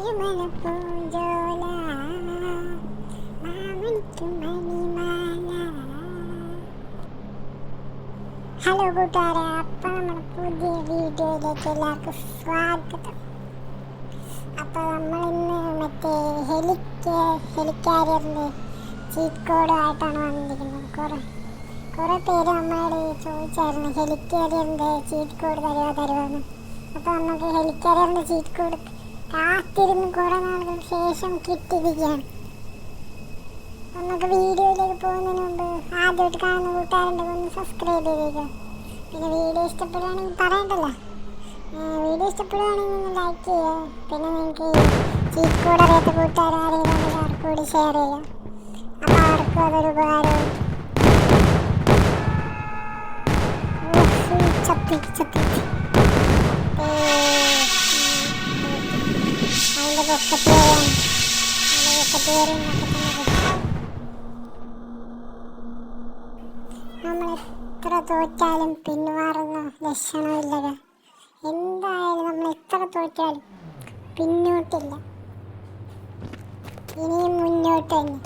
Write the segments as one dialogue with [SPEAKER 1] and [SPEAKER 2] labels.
[SPEAKER 1] Thirumala Poonchola മാമണിക്കും മണിമാല. Hello കൂട്ടുകാരെ, അപ്പം നമ്മുടെ പുതിയ വീഡിയോയിലേക്ക് എല്ലാവർക്കും സ്വാഗതം. അപ്പോൾ നമ്മളിന്ന് മറ്റേ ഹെലിക്കാരിയറിൻ്റെ ചീറ്റ് കോഡുമായിട്ടാണ് വന്നിരിക്കുന്നത്. കുറേ പേര് നമ്മളോട് ചോദിച്ചായിരുന്നു ഹെലിക്കാരിയറിൻ്റെ ചീറ്റ് കോഡ് തരുമെന്ന്. അപ്പോൾ നമുക്ക് ഹെലിക്കാരിയറിൻ്റെ ചീറ്റ് കോഡ് കാത്തിരുന്ന് കുറേ നാളുകൾക്ക് ശേഷം കിട്ടിയിരിക്കുകയാണ്. നമുക്ക് വീഡിയോയിലേക്ക് പോകുന്നതിന് മുമ്പ് ആദ്യമായിട്ട് കാണുന്ന കൂട്ടുകാരുണ്ടെങ്കിൽ ഒന്ന് സബ്സ്ക്രൈബ് ചെയ്തേക്കുക. പിന്നെ വീഡിയോ ഇഷ്ടപ്പെടുകയാണെങ്കിൽ പറയണ്ടല്ലോ, വീഡിയോ ഇഷ്ടപ്പെടുകയാണെങ്കിൽ ഒന്ന് ലൈക്ക് ചെയ്യുക. പിന്നെ നിങ്ങൾക്ക് ചീറ്റ് കോഡ് അറിയാത്ത കൂട്ടുകാരെങ്കിലും അവർക്ക് കൂടി ഷെയർ ചെയ്യുക. അപ്പോൾ അവർക്കും അതൊരു ഉപകാരവും. ചത്തി അതിൻ്റെ പൊക്കത്ത് കയറി നമ്മൾ എത്ര തോറ്റാലും പിന്മാറുന്ന ലക്ഷണമില്ല. എന്തായാലും നമ്മൾ എത്ര തോറ്റാലും പിന്നോട്ടില്ല, ഇനിയും മുന്നോട്ട് തന്നെ.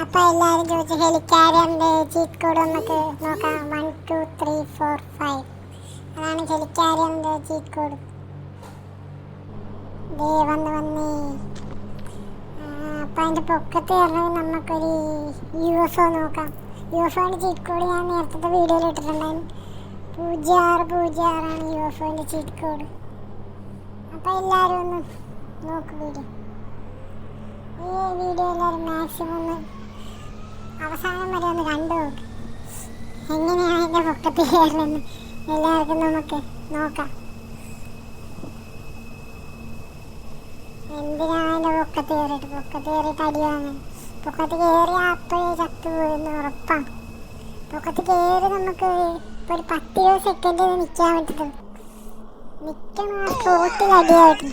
[SPEAKER 1] അപ്പോൾ എല്ലാവരും ചോദിച്ച ഹെലിക്കാരിയറിൻ്റെ ചീറ്റ് കോഡ് നമുക്ക് നോക്കാം. 1 2 3 4 5 അതാണ് ഹെലിക്കാരിയറിൻ്റെ ചീറ്റ് കോഡ്. വന്നേ. അപ്പോൾ അതിൻ്റെ പൊക്കത്ത് കയറണമെങ്കിൽ നമുക്കൊരു UFO നോക്കാം. UFOൻ്റെ ചീറ്റ് കോഡ് ഞാൻ നേരത്തെ വീഡിയോയിൽ ഇട്ടിട്ടുണ്ടായിരുന്നു. 0606 UFOൻ്റെ ചീറ്റ് കോഡ്. അപ്പോൾ എല്ലാവരും ഒന്ന് നോക്ക് വീഡിയോ. ഈ വീഡിയോ എല്ലാവരും മാക്സിമം ഒന്ന് അവസാനം വരെ ഒന്ന് കണ്ടു നോക്ക്. എങ്ങനെയാണ് അതിൻ്റെ പൊക്കത്ത് കയറണമെന്ന് എല്ലാവർക്കും നമുക്ക് നോക്കാം. എന്തിനാണ് അതിൻ്റെ പൊക്കത്ത് കയറിയിട്ട് അടി വാങ്ങാൻ? പൊക്കത്ത് കയറി അപ്പോഴേ ചത്തുപോയെന്ന് ഉറപ്പാണ്. പൊക്കത്ത് കയറി നമുക്ക് ഒരു 10-20 സെക്കൻഡ് നിൽക്കാൻ പറ്റത്തുള്ളൂ. നിൽക്കണം, ആ സ്പോട്ടിൽ അടിയായിട്ട്.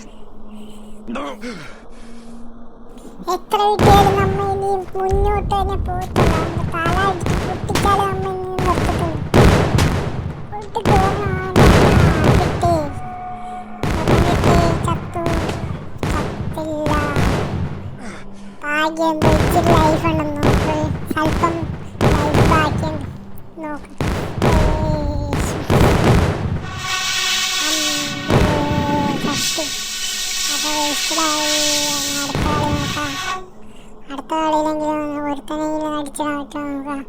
[SPEAKER 1] എത്ര കിട്ടിയാലും നമ്മ ഇനി മുന്നോട്ട് തന്നെ പോകത്തുള്ളൂ. നമ്മുടെ തല അടിച്ച് പൊട്ടിച്ചാലും നമ്മ ഇനി നിർത്തത്തുള്ളൂ. ചത്തില്ല. ഭാഗ്യം ഇച്ചിരി ലൈഫ് ഉണ്ടെന്ന് നോക്ക്. സ്വല്പം ലൈഫ് ബാക്കിയുണ്ട് നോക്ക്. അപ്പോൾ വേസ്റ്റിലായി. അടുത്ത കളിയിലെങ്കിലും ഒരുത്തനെങ്കിലും അടിച്ചിടാൻ പറ്റുമോ നോക്കാം.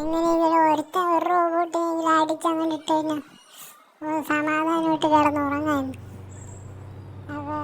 [SPEAKER 1] എങ്ങനെയെങ്കിലും ഒരു റോബോട്ടിനെങ്കിലും അടിച്ചങ്ങനെ ഇട്ട് കഴിഞ്ഞാൽ സമാധാനമായിട്ട് കിടന്നുറങ്ങാൻ. അപ്പോൾ